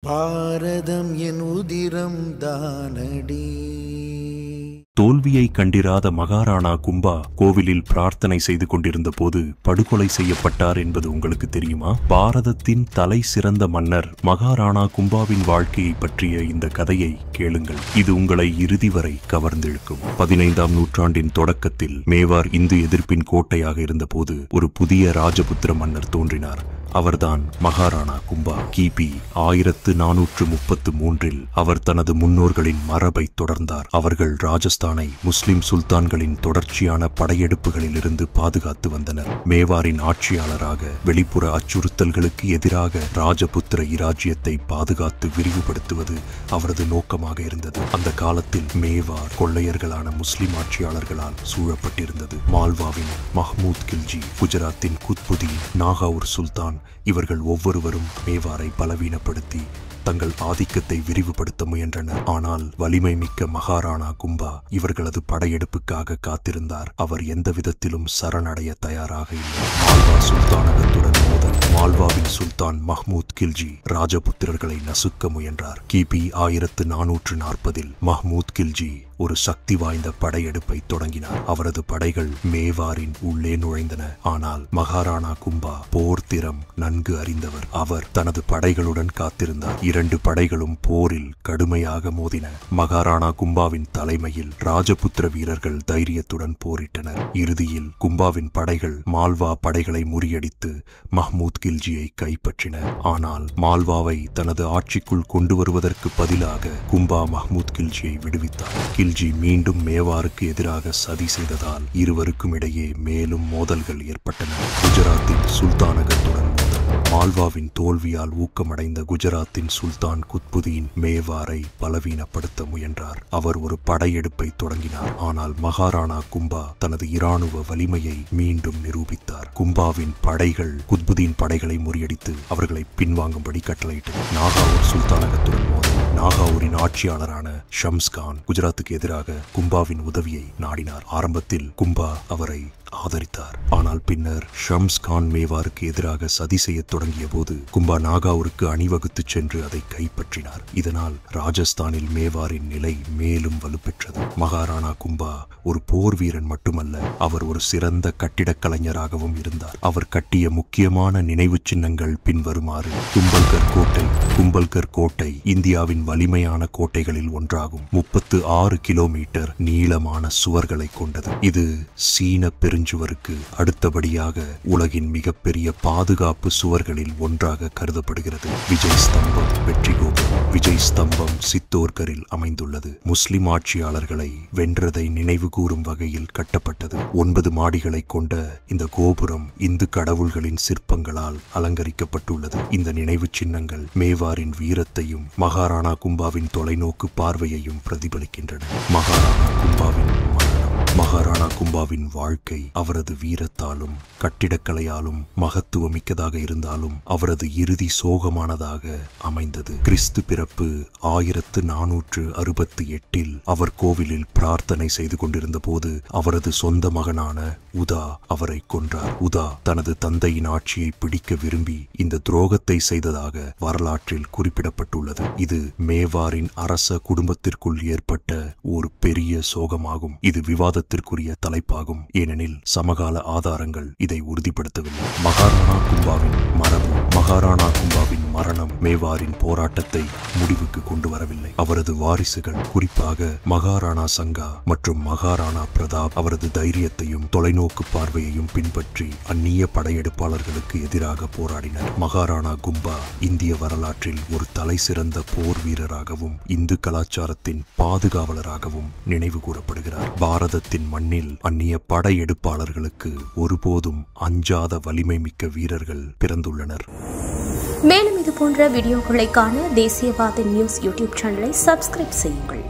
பாரதம் என் உதிரம் தானடி. தோல்வியை கண்டிராத மகாராணா கும்பா கோவிலில் பிரார்த்தனை செய்து கொண்டிருந்த போது படுகொலை செய்யப்பட்டார் என்பது உங்களுக்கு தெரியுமா? பாரதத்தின் தலை சிறந்த மன்னர் மகாராணா கும்பாவின் வாழ்க்கையை பற்றிய இந்த கதையை கேளுங்கள். இது உங்களை இறுதி வரை கவர்ந்திழுக்கும். 15ஆம் நூற்றாண்டின் தொடக்கத்தில் மேவார் இந்து எதிர்ப்பின் கோட்டையாக இருந்தபோது ஒரு புதிய ராஜபுத்திர மன்னர் தோன்றினார். அவர்தான் மகாராணா கும்பா. கிபி 1433 அவர் தனது முன்னோர்களின் மரபை தொடர்ந்தார். அவர்கள் ராஜஸ்தானை முஸ்லிம் சுல்தான்களின் தொடர்ச்சியான படையெடுப்புகளில் இருந்து பாதுகாத்து வந்தனர். மேவாரின் ஆட்சியாளராக வெளிப்புற அச்சுறுத்தல்களுக்கு எதிராக ராஜபுத்திர இராஜ்யத்தை பாதுகாத்து விரிவுபடுத்துவது அவரது நோக்கமாக இருந்தது. அந்த காலத்தில் மேவார் கொள்ளையர்களான முஸ்லிம் ஆட்சியாளர்களால் சூழப்பட்டிருந்தது. மால்வாவின் மஹ்மூத் கில்ஜி, குஜராத்தின் குத்புதீன், நாகவுர் சுல்தான் இவர்கள் ஒவ்வொருவரும் மேவாரை பலவீனப்படுத்தி தங்கள் ஆதிக்கத்தை விரிவுபடுத்த முயன்றனர். ஆனால் வலிமை மிக்க மகாராணா கும்பா இவர்களது படையெடுப்புக்காக காத்திருந்தார். அவர் எந்த விதத்திலும் சரணடைய தயாராக இல்லை. மால்வா சுல்தானகத்துடன் மோதல் மால்வாவின் சுல்தான் மஹ்மூத் கில்ஜி ராஜபுத்திரர்களை நசுக்க முயன்றார். கிபி 1440 மஹ்மூத் கில்ஜி ஒரு சக்தி வாய்ந்த படையெடுப்பை தொடங்கினார். அவரது படைகள் மேவாரின் உள்ளே நுழைந்தன. ஆனால் மகாராணா கும்பா போர் திறம் நன்கு அறிந்தவர். அவர் தனது படைகளுடன் காத்திருந்தார். இரண்டு படைகளும் போரில் கடுமையாக மோதின. மகாராணா கும்பாவின் தலைமையில் ராஜபுத்திர வீரர்கள் தைரியத்துடன் போரிட்டனர். இறுதியில் கும்பாவின் படைகள் மால்வா படைகளை முறியடித்து மஹ்மூத் கில்ஜியை கைப்பற்றின. ஆனால் மால்வாவை தனது ஆட்சிக்குள் கொண்டு வருவதற்கு பதிலாக கும்பா மஹ்மூத் கில்ஜியை விடுவித்தார். கில்ஜி மீண்டும் மேவாருக்கு எதிராக சதி செய்ததால் இருவருக்கும் இடையே மேலும் மோதல்கள் ஏற்பட்டன. குஜராத்தின் சுல்தானகத்துடன் மோதல். மால்வாவின் தோல்வியால் ஊக்கமடைந்த குஜராத்தின் சுல்தான் குத்புதீன் மேவாரை பலவீனப்படுத்த முயன்றார். அவர் ஒரு படையெடுப்பை தொடங்கினார். ஆனால் மகாராணா கும்பா தனது இராணுவ வலிமையை மீண்டும் நிரூபித்தார். கும்பாவின் படைகள் குத்புதீன் படைகளை முறியடித்து அவர்களை பின்வாங்கும்படி கட்டளையிட்டது. நாகாவூர் சுல்தானகத்துடன் மோதல். நாகாவூரின் ஆட்சியாளரான ஷம்ஸ்கான் குஜராத்துக்கு எதிராக கும்பாவின் உதவியை நாடினார். ஆரம்பத்தில் கும்பா அவரை ஆதரித்தார். ஆனால் பின்னர் ஷம்ஸ்கான் மேவாருக்கு எதிராக சதி செய்ய தொடங்கிய போது கும்பா நாகாவூருக்கு அணிவகுத்து சென்று அதை கைப்பற்றினார். இதனால் ராஜஸ்தானில் மேவாரின் நிலை மேலும் வலுப்பெற்றது. மகாராணா கும்பா ஒரு போர் வீரன் மட்டுமல்ல, அவர் ஒரு சிறந்த கட்டிடக் கலைஞராகவும் இருந்தார். அவர் கட்டிய முக்கியமான நினைவு சின்னங்கள் பின்வருமாறு. கும்பல்கர் கோட்டை இந்தியாவின் வலிமையான கோட்டைகளில் ஒன்றாகும். 36 கிலோமீட்டர் நீளமான சுவர்களை கொண்டது. இது சீன பெருஞ்சுவருக்கு அடுத்தபடியாக உலகின் மிகப்பெரிய பாதுகாப்பு சுவர்களில் ஒன்றாக கருதப்படுகிறது. விஜய் ஸ்தம்பம் வெற்றி கோபுரம். விஜய் ஸ்தம்பம் சித்தோர்கரில் அமைந்துள்ளது. முஸ்லிம் ஆட்சியாளர்களை வென்றதை நினைவு கூறும் வகையில் கட்டப்பட்டது. 9 மாடிகளை கொண்ட இந்த கோபுரம் இந்து கடவுள்களின் சிற்பங்களால் அலங்கரிக்கப்பட்டுள்ளது. இந்த நினைவு சின்னங்கள் மேவாரின் வீரத்தையும் மகாராணா கும்பாவின் தொலைநோக்கு பார்வையையும் பிரதிபலிக்கின்றன. மகாராணா கும்பாவின் வாழ்க்கை அவரது வீரத்தாலும் கட்டிடக்கலையாலும் மகத்துவமிக்கதாக இருந்தாலும் அவரது இறுதி சோகமானதாக அமைந்தது. கிறிஸ்து பிறப்பு 1468 அவர் கோவிலில் பிரார்த்தனை செய்து கொண்டிருந்த போது அவரது சொந்த மகனான உதா அவரை கொன்றார். உதா தனது தந்தையின் ஆட்சியை பிடிக்க விரும்பி இந்த துரோகத்தை செய்ததாக வரலாற்றில் குறிப்பிடப்பட்டுள்ளது. இது மேவாரின் அரச குடும்பத்திற்குள் ஏற்பட்ட ஒரு பெரிய சோகமாகும். இது விவாதத்திற்குரிய தலைப்பாகும். ஏனெனில் சமகால ஆதாரங்கள் இதை உறுதிப்படுத்தவில்லை. மகாராணா கும்பாவின் மரணம் மேவாரின் போராட்டத்தை முடிவுக்கு கொண்டு வரவில்லை. அவரது வாரிசுகள், குறிப்பாக மகாராணா சங்கா மற்றும் மகாராணா பிரதாப் அவரது தைரியத்தையும் தொலைநோக்கு பார்வையையும் பின்பற்றி அந்நிய படையெடுப்பாளர்களுக்கு எதிராக போராடினர். மகாராணா கும்பா இந்திய வரலாற்றில் ஒரு தலை சிறந்த போர் வீரராகவும் இந்து கலாச்சாரத்தின் பாதுகாவலராகவும் நினைவு கூறப்படுகிறார். பாரதத்தின் மண்ணில் அந்நிய படையெடுப்பாளர்களுக்கு ஒருபோதும் அஞ்சாத வலிமை மிக்க வீரர்கள் பிறந்துள்ளனர். மேலும் இது போன்ற வீடியோக்களை காண தேசியவாத நியூஸ் யூடியூப் சேனலை சப்ஸ்கிரைப் செய்யுங்கள்.